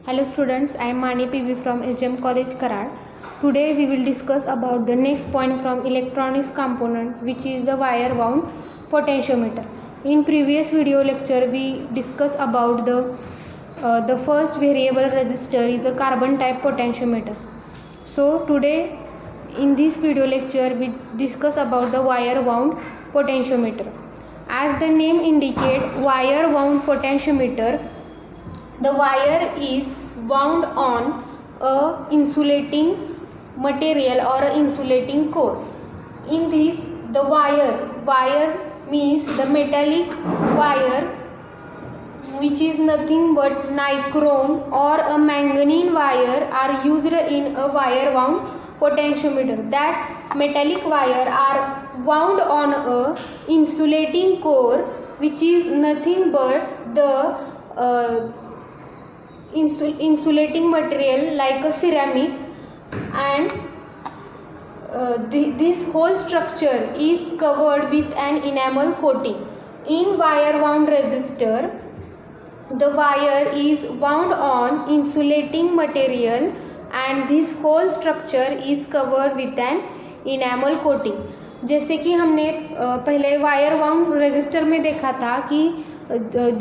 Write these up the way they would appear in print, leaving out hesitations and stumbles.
Hello students, I am Mani PV from HM College Karad. Today we will discuss about the next point from electronics component, which is the wire wound potentiometer. In previous video lecture we discussed about the first variable resistor is a carbon type potentiometer. So today in this video lecture we discuss about the wire wound potentiometer. As the name indicate, wire wound potentiometer, the wire is wound on a insulating material or a insulating core. In this, the wire means the metallic wire, which is nothing but nichrome or a manganese wire are used in a wire wound potentiometer. That metallic wire are wound on a insulating core, which is nothing but the insulating material like a ceramic, and this whole structure is covered with an enamel coating. In wire wound resistor, the wire is wound on insulating material and this whole structure is covered with an enamel coating. जैसे कि हमने पहले wire wound resistor में देखा था कि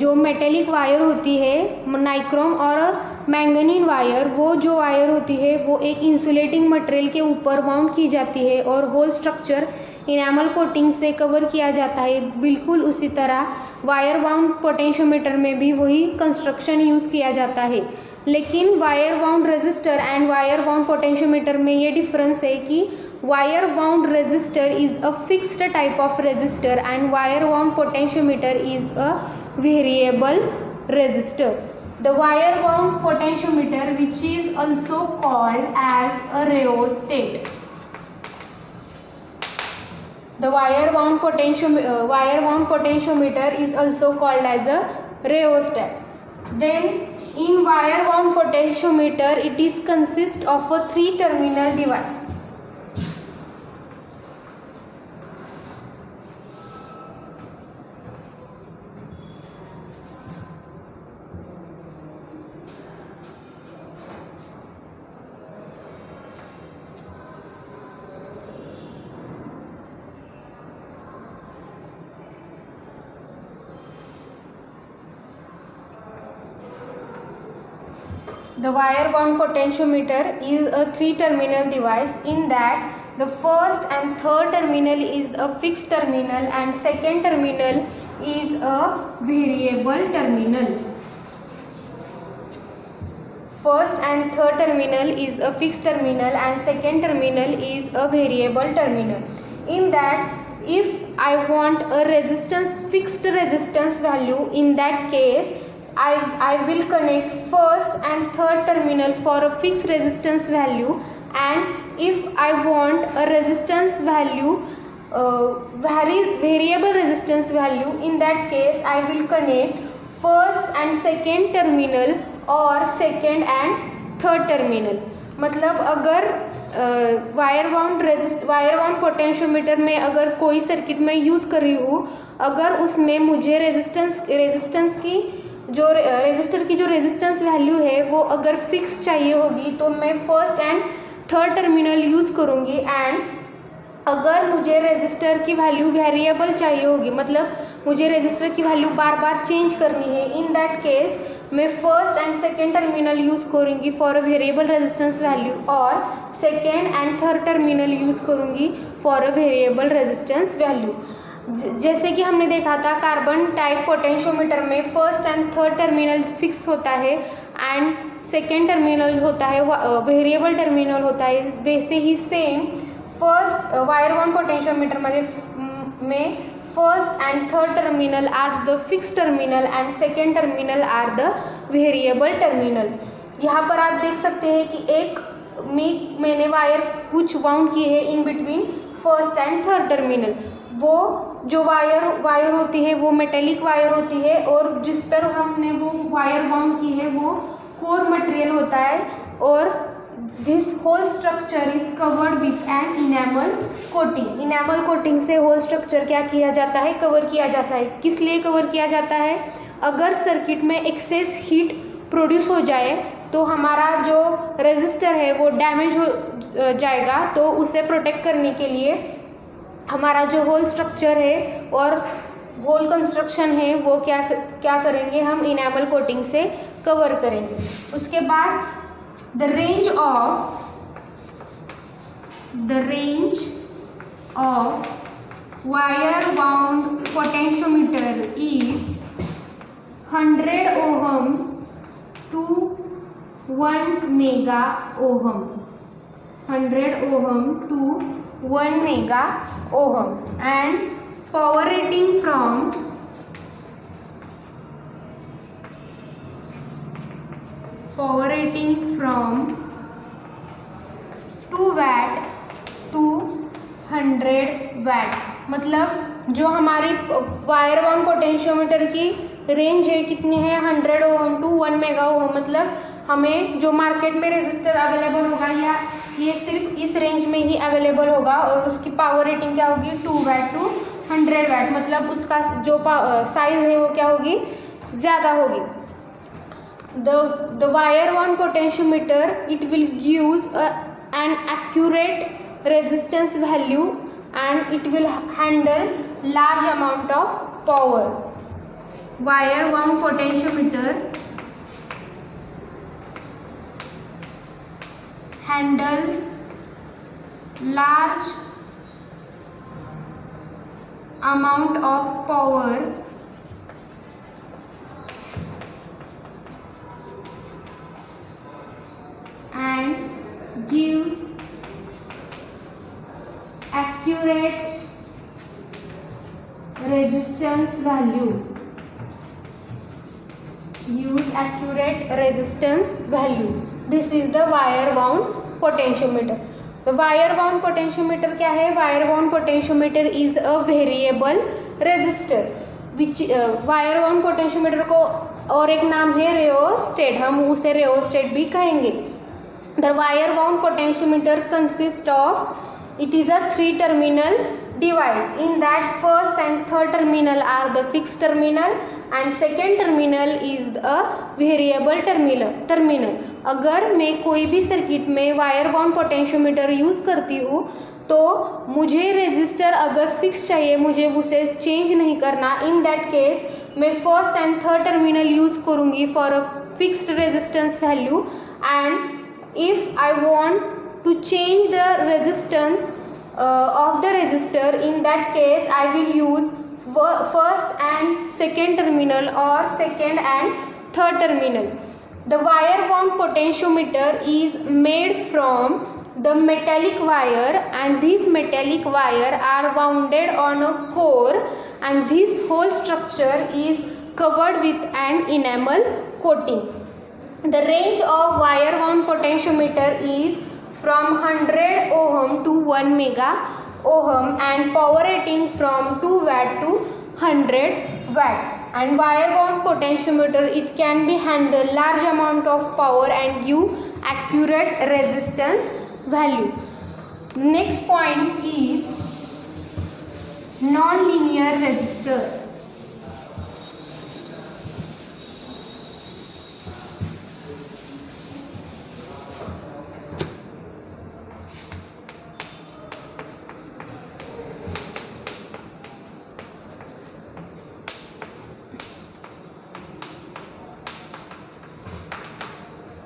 जो metallic wire होती है नाइक्रोम और मैंगनीज वायर, वो जो वायर होती है वो एक इंसुलेटिंग मटेरियल के ऊपर वाउंड की जाती है और होल स्ट्रक्चर इनामल कोटिंग से कवर किया जाता है। बिल्कुल उसी तरह वायर वाउंड पोटेंशियोमीटर में भी वही कंस्ट्रक्शन यूज़ किया जाता है। लेकिन wire wound resistor and wire wound potentiometer में ये डिफरेंस है कि wire wound resistor is a fixed type of resistor and wire wound potentiometer is a variable resistor. The wire wound potentiometer, which is also called as a rheostat. The wire wound potentiometer is also called as a rheostat. Then in wire wound potentiometer, it is consist of a 3-terminal device. The wire wound potentiometer is a 3-terminal device. In that, the first and third terminal is a fixed terminal and second terminal is a variable terminal. First and third terminal is a fixed terminal and second terminal is a variable terminal. In that, if I want a fixed resistance value, in that case I will connect first and third terminal for a fixed resistance value, and if I want a resistance value, variable resistance value, in that case I will connect first and second terminal और second and third terminal. मतलब अगर wire wound potentiometer में अगर कोई circuit में use कर रही हूँ, अगर उसमें मुझे रेजिस्टेंस की जो रेजिस्टर की जो रेजिस्टेंस वैल्यू है वो अगर फिक्स चाहिए होगी तो मैं first and third terminal use करूँगी, एंड अगर मुझे रेजिस्टर की वैल्यू वेरिएबल चाहिए होगी, मतलब मुझे रेजिस्टर की वैल्यू बार बार चेंज करनी है, इन दैट केस मैं first and second terminal use करूँगी for a variable resistance value और second and third terminal use करूँगी for a variable resistance value. जैसे कि हमने देखा था कार्बन टाइप पोटेंशियोमीटर में first and third terminal fix होता है एंड सेकेंड टर्मिनल होता है वेरिएबल टर्मिनल होता है, वैसे ही same first wire wound potentiometer में first and third terminal are the fix terminal and second terminal are the variable terminal. यहाँ पर आप देख सकते हैं कि एक मैंने वायर कुछ वाउंड की है in between first and third terminal. वो जो वायर होती है वो मेटेलिक वायर होती है और जिस पर हमने वो वायर वाउंड की है वो कोर मटेरियल होता है, और this whole structure is covered with an enamel coating. Enamel coating से होल स्ट्रक्चर क्या किया जाता है, कवर किया जाता है। किस लिए कवर किया जाता है? अगर सर्किट में एक्सेस हीट प्रोड्यूस हो जाए तो हमारा जो रेजिस्टर है वो डैमेज हो जाएगा। तो उसे प्रोटेक्ट करने के लिए हमारा जो होल स्ट्रक्चर है और होल कंस्ट्रक्शन है वो क्या करेंगे, हम इनेमल कोटिंग से कवर करेंगे। उसके बाद the range of wire bound potentiometer is 100 ohm to 1 mega ohm, 100 ohm to 1 mega ohm, and power rating from 2 watt to 100 watt। मतलब जो हमारी वायर बाउंड पोटेंशियोमीटर की रेंज है कितनी है, 100 ओम टू 1 मेगा ओम। मतलब हमें जो मार्केट में रेजिस्टर अवेलेबल होगा या ये सिर्फ इस रेंज में ही अवेलेबल होगा, और उसकी पावर रेटिंग क्या होगी, 2 वैट टू 100 वैट। मतलब उसका जो साइज है वो क्या होगी, ज़्यादा होगी। The wire bound potentiometer it will gives an accurate resistance value and it will handle large amount of power। wire wound potentiometer handle large amount of power and gives accurate resistance value, this is the wire wound potentiometer। the wire wound potentiometer क्या है, wire wound potentiometer is a variable resistor which wire wound potentiometer को और एक नाम है rheostat, हम उसे rheostat भी कहेंगे। The wire wound potentiometer consists of, it is a 3-terminal device, in that first and third terminal are the fixed terminal and second terminal is a variable terminal। अगर मैं कोई भी सर्किट में wire bound potentiometer use करती हूँ तो मुझे resistor अगर फिक्स चाहिए, मुझे उसे चेंज नहीं करना, इन दैट केस मैं first and third terminal use करूँगी for a fixed resistance value. And if I want to change the resistance of the resistor, in that case I will use first and second terminal or second and third terminal। the wire wound potentiometer is made from the metallic wire and these metallic wire are wounded on a core and this whole structure is covered with an enamel coating। The range of wire wound potentiometer is from 100 ohm to 1 mega ohm and power rating from 2 watt to 100 watt। and wire wound potentiometer it can be handle large amount of power and give accurate resistance value। The next point is non-linear resistor।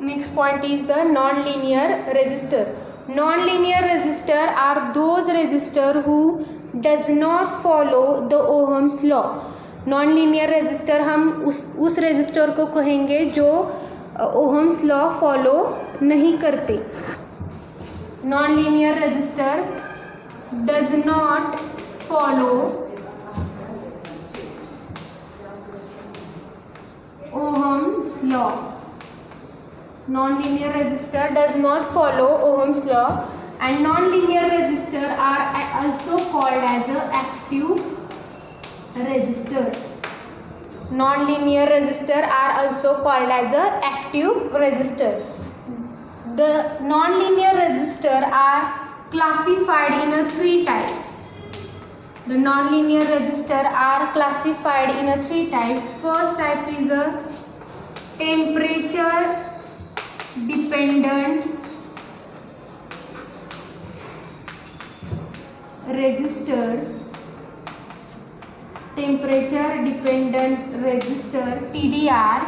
Next point is the non-linear resistor। non-linear resistor are those resistor who does not follow the Ohm's law। non-linear resistor हम उस resistor को कहेंगे जो Ohm's law follow नहीं करते। non-linear resistor does not follow Ohm's law। non-linear resistor does not follow Ohm's law and non-linear resistor are also called as a active resistor। non-linear resistor are also called as a active resistor। the non-linear resistor are classified in 3 types। the non-linear resistor are classified in 3 types। first type is a temperature dependent resistor, temperature dependent resistor TDR,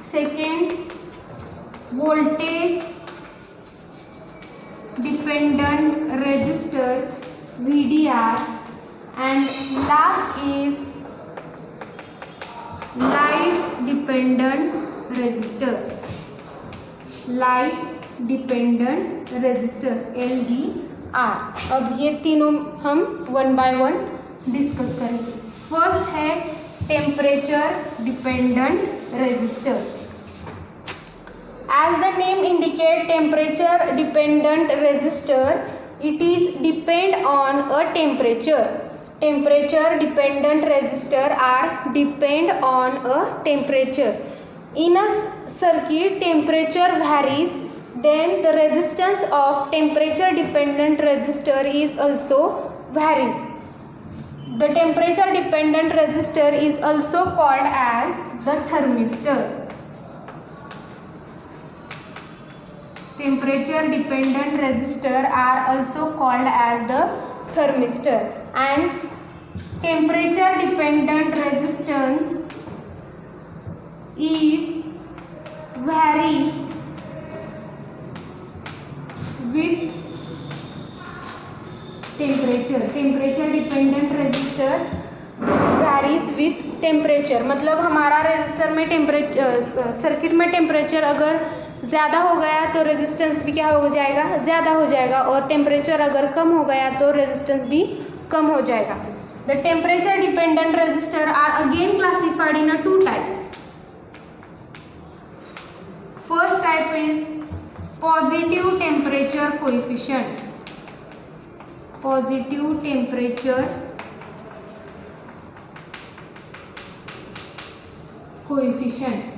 second voltage dependent resistor VDR, and last is light dependent resistor, light dependent resistor LDR। अब ये तीनों हम one by one discuss करेंगे। First है temperature dependent resistor. As the name indicate, temperature dependent resistor, it is depend on a temperature. Temperature dependent resistor are depend on a temperature. In a circuit, temperature varies, then the resistance of temperature dependent resistor is also varies. The temperature dependent resistor is also called as the thermistor. Temperature dependent resistor are also called as the thermistor, and temperature dependent resistance is vary with temperature. Temperature dependent resistor varies with temperature, मतलब हमारा resistor में temperature, circuit में temperature अगर ज़्यादा हो गया तो resistance भी क्या हो जाएगा, ज़्यादा हो जाएगा, और टेम्परेचर अगर कम हो गया तो रेजिस्टेंस भी कम हो जाएगा। The temperature dependent resistor are again classified in two types. First type is positive temperature coefficient, positive temperature coefficient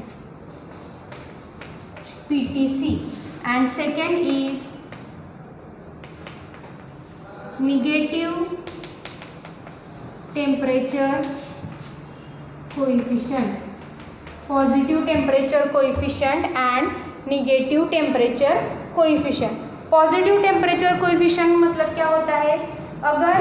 PTC, and second is negative temperature coefficient, positive temperature coefficient and negative temperature coefficient। Positive temperature coefficient मतलब क्या होता है, अगर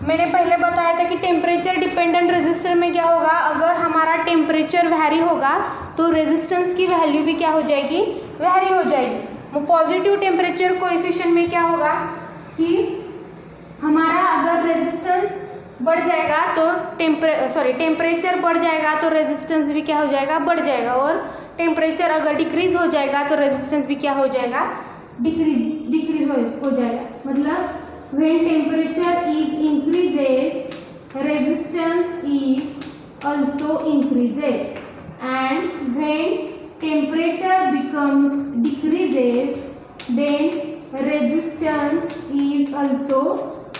मैंने पहले बताया था कि टेम्परेचर डिपेंडेंट रेजिस्टर में क्या होगा, अगर हमारा टेम्परेचर वैरी होगा तो रेजिस्टेंस की वैल्यू भी क्या हो जाएगी, वैरी हो जाएगी। वो पॉजिटिव टेम्परेचर कोएफिशिएंट में क्या होगा कि हमारा अगर रेजिस्टेंस बढ़ जाएगा तो टेम्परेचर बढ़ जाएगा तो रेजिस्टेंस भी क्या हो जाएगा, बढ़ जाएगा, और टेम्परेचर अगर डिक्रीज हो जाएगा तो रेजिस्टेंस भी क्या हो जाएगा, डिक्रीज हो जाएगा। मतलब when temperature is increases, resistance is also increases, and when temperature becomes decreases, then resistance is also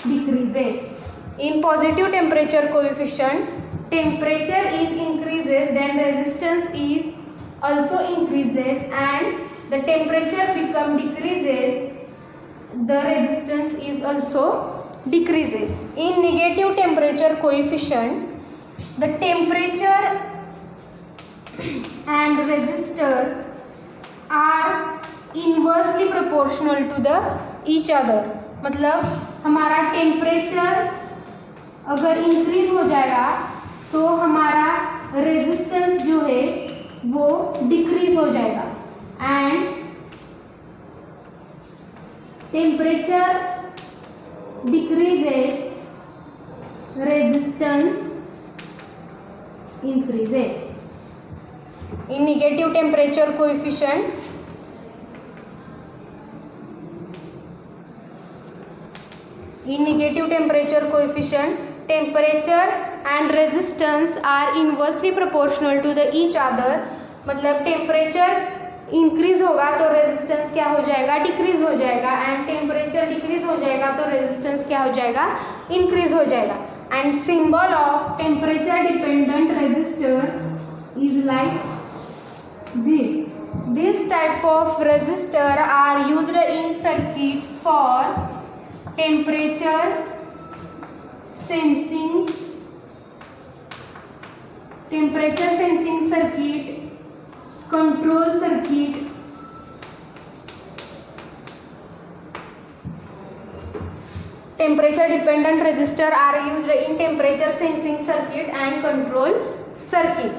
decreases। In positive temperature coefficient, temperature is increases, then resistance is also increases, and the temperature become decreases, the resistance is also decreases। In negative temperature coefficient, the temperature and resistor are inversely proportional to the each other। मतलब हमारा temperature अगर increase हो जाएगा तो हमारा resistance जो है वो डिक्रीज हो जाएगा, and temperature decreases, resistance increases। In negative temperature coefficient, temperature and resistance are inversely proportional to the each other। मतलब टेम्परेचर इंक्रीज होगा तो रेजिस्टेंस क्या हो जाएगा, डिक्रीज हो जाएगा, एंड टेम्परेचर डिक्रीज हो जाएगा तो रेजिस्टेंस क्या हो जाएगा, इंक्रीज हो जाएगा। And symbol of temperature dependent resistor is like this type of resistor are used in circuit for temperature sensing circuit, control circuit, temperature dependent resistor are used in temperature sensing circuit and control circuit.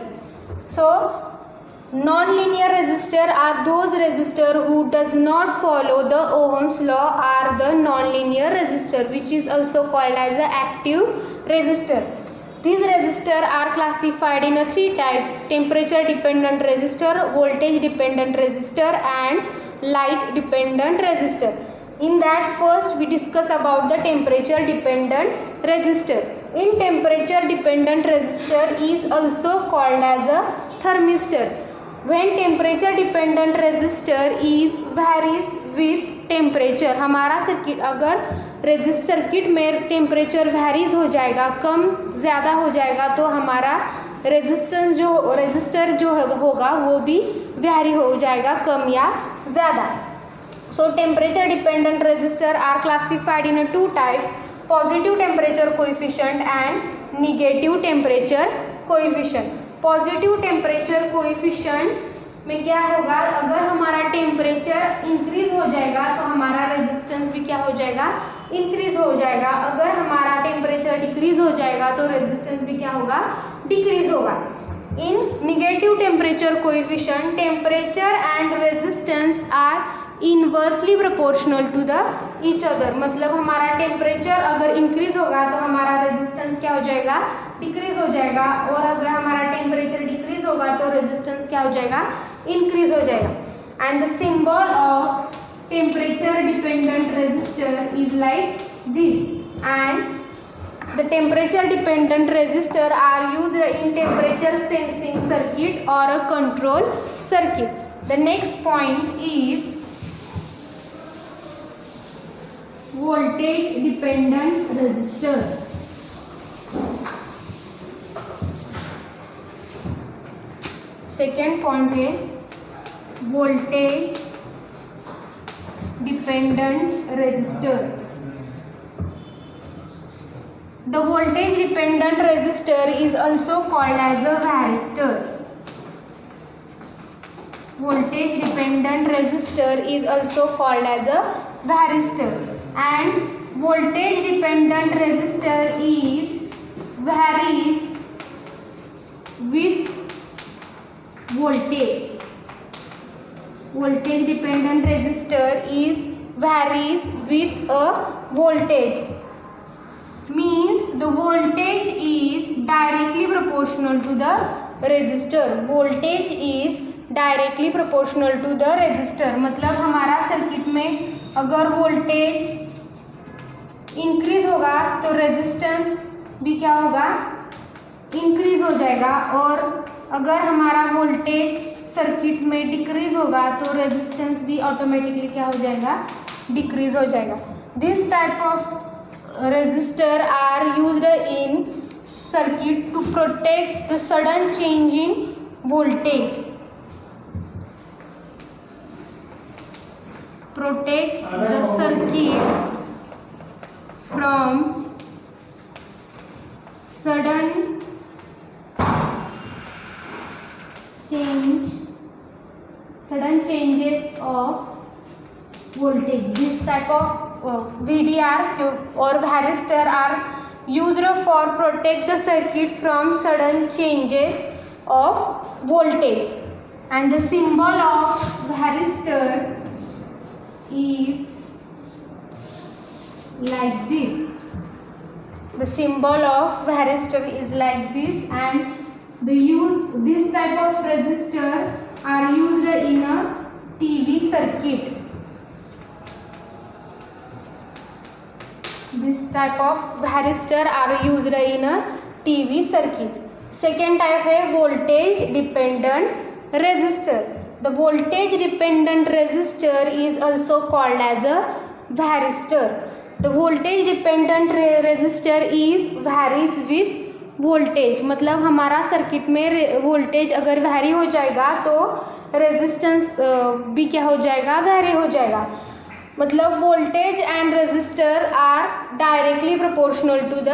So non-linear resistor are those resistor who does not follow the Ohm's law are the non-linear resistor, which is also called as a active resistor. These resistors are classified in three types: temperature dependent resistor, voltage dependent resistor and light dependent resistor. In that, first we discuss about the temperature dependent resistor. In temperature dependent resistor is also called as a thermistor. When temperature dependent resistor is varies with temperature, हमारा circuit अगर circuit में temperature varies हो जाएगा, कम ज़्यादा हो जाएगा, तो हमारा रेजिस्टर जो होगा वो भी वेरी हो जाएगा, कम या ज़्यादा. So temperature dependent resistor are classified in two types: positive temperature coefficient and negative temperature coefficient. Positive temperature coefficient में क्या होगा, अगर हमारा टेम्परेचर इंक्रीज हो जाएगा तो हमारा रेजिस्टेंस भी क्या हो जाएगा, इंक्रीज हो जाएगा. अगर हमारा टेम्परेचर डिक्रीज हो जाएगा तो रेजिस्टेंस भी क्या होगा, डिक्रीज होगा. In negative temperature coefficient, temperature and resistance are inversely proportional to the each other. मतलब हमारा टेम्परेचर अगर इंक्रीज होगा तो हमारा रेजिस्टेंस क्या हो जाएगा, डिक्रीज हो जाएगा, और अगर हमारा टेम्परेचर डिक्रीज होगा तो रेजिस्टेंस क्या हो जाएगा, इंक्रीज हो जाएगा. And the symbol of temperature dependent resistor is like this. And the temperature dependent resistor are used in temperature sensing circuit और a control circuit. The next point is voltage dependent resistor. Second point है voltage dependent resistor. The voltage dependent resistor is also called as a varistor. voltage dependent resistor is also called as a varistor. And voltage dependent resistor is varies with voltage. Voltage dependent resistor is varies with a voltage, means the voltage is directly proportional to the resistor. voltage is directly proportional to the resistor. मतलब हमारा circuit में अगर voltage increase होगा तो resistance भी क्या होगा, increase हो जाएगा, और अगर हमारा वोल्टेज सर्किट में डिक्रीज होगा तो रेजिस्टेंस भी ऑटोमेटिकली क्या हो जाएगा, डिक्रीज हो जाएगा. This type of resistor are used in circuit to protect the sudden change in voltage. Protect the circuit from sudden changes of voltage. This type of VDR or varistor are used for protect the circuit from sudden changes of voltage. And the symbol of varistor is like this. The symbol of varistor is like this, and this type of resistor are used in a TV circuit. This type of varistor are used in a TV circuit. Second type है voltage dependent resistor. The voltage dependent resistor is also called as a varistor. The voltage dependent resistor is varies with voltage. मतलब हमारा circuit में voltage अगर vary हो जाएगा तो resistance भी क्या हो जाएगा, वैरी हो जाएगा. मतलब voltage and resistor are directly proportional to the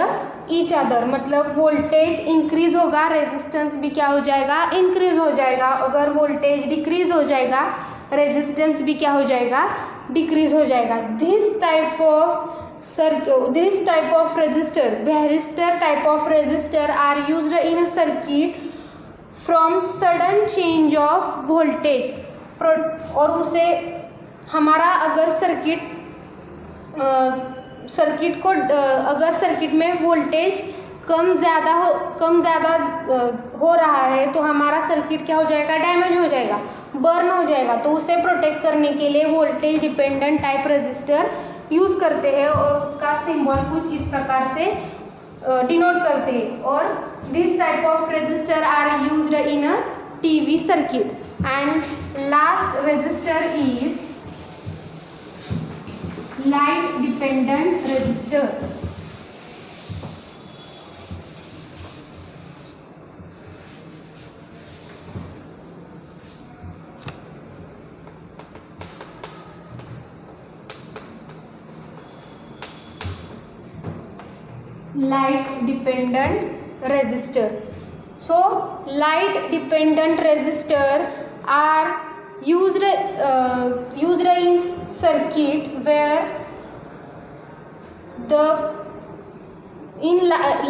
each other. मतलब वोल्टेज इंक्रीज होगा, रेजिस्टेंस भी क्या हो जाएगा, इंक्रीज हो जाएगा. अगर वोल्टेज डिक्रीज हो जाएगा रेजिस्टेंस भी क्या हो जाएगा, डिक्रीज हो जाएगा. This type of this type of resistor, varistor type of resistor are used in a circuit from sudden change of voltage. और उसे हमारा अगर सर्किट को अगर सर्किट में वोल्टेज कम ज़्यादा हो रहा है तो हमारा सर्किट क्या हो जाएगा, डैमेज हो जाएगा, बर्न हो जाएगा। तो उसे प्रोटेक्ट करने के लिए voltage dependent type resistor use करते हैं और उसका सिंबल कुछ इस प्रकार से डिनोट करते हैं। और this type of resistor are used in a TV circuit. And last resistor is light dependent resistor. Light dependent resistor. So light dependent resistor are used in circuit where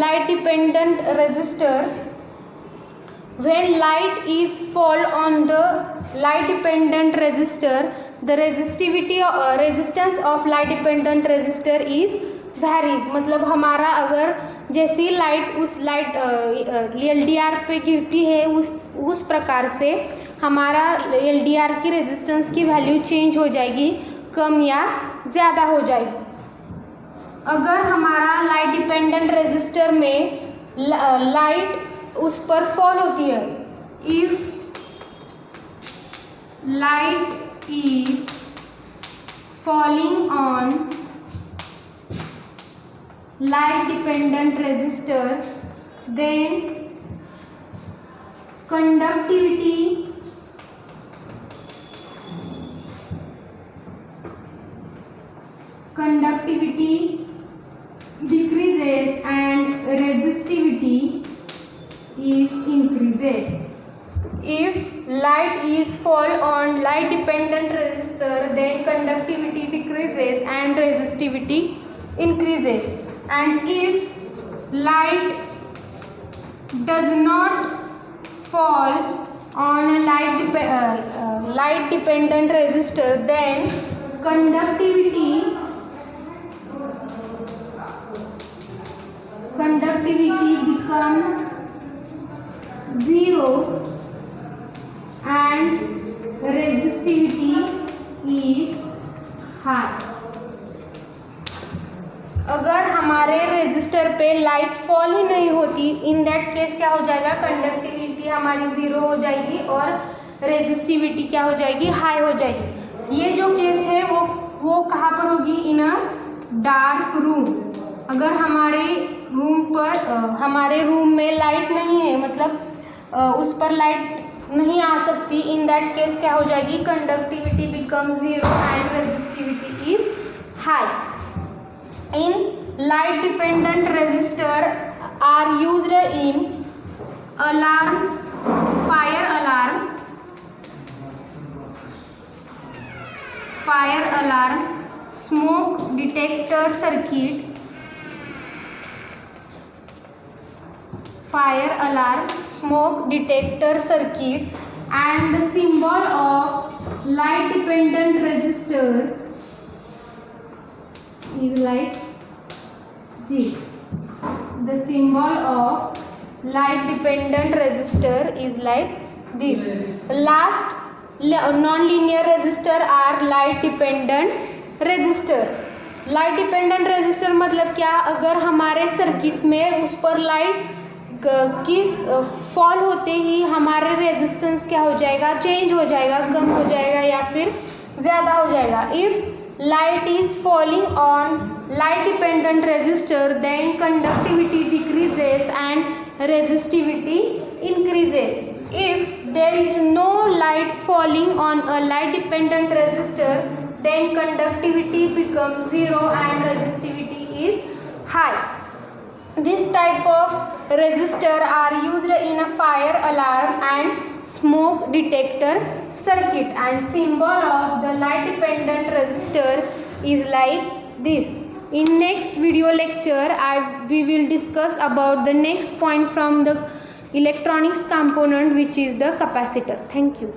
light dependent resistor, when light is fall on the light dependent resistor, the resistance of light dependent resistor is varies। मतलब हमारा अगर जैसी light उस light LDR पे गिरती है उस प्रकार से हमारा LDR की रेजिस्टेंस की वैल्यू चेंज हो जाएगी, कम या ज़्यादा हो जाएगी। अगर हमारा लाइट डिपेंडेंट रेजिस्टर में लाइट उस पर फॉल होती है, if light is falling on light dependent resistors, then conductivity decreases and resistivity is increases. If light is fall on light dependent resistor, then conductivity decreases and resistivity increases. And if light does not fall on a light dependent resistor, then conductivity become zero and resistivity is high। अगर हमारे resistor पे light fall ही नहीं होती, इन that case क्या हो जाएगा, conductivity हमारी zero हो जाएगी और रेजिस्टिविटी क्या हो जाएगी, हाई हो जाएगी। ये जो केस है वो कहाँ पर होगी, इन अ डार्क रूम। अगर हमारे रूम में लाइट नहीं है, मतलब उस पर लाइट नहीं आ सकती, इन दैट केस क्या हो जाएगी, conductivity become zero and resistivity is high. In light dependent resistor are used in fire alarm, smoke detector circuit, and the symbol of light dependent resistor is like this. The symbol of light dependent resistor is like this. Last non-linear resistor are light dependent resistor. Light dependent resistor मतलब क्या, अगर हमारे circuit में उस पर light की fall होते ही हमारा रेजिस्टेंस क्या हो जाएगा, चेंज हो जाएगा, कम हो जाएगा या फिर ज़्यादा हो जाएगा। If light is falling on light dependent resistor, then conductivity decreases and resistivity increases। If there is no light falling on a light dependent resistor, then conductivity becomes zero and resistivity is high। This type of resistor are used in a fire alarm and smoke detector circuit, and symbol of the light dependent resistor is like this. In next video lecture, we will discuss about the next point from the electronics component, which is the capacitor. Thank you.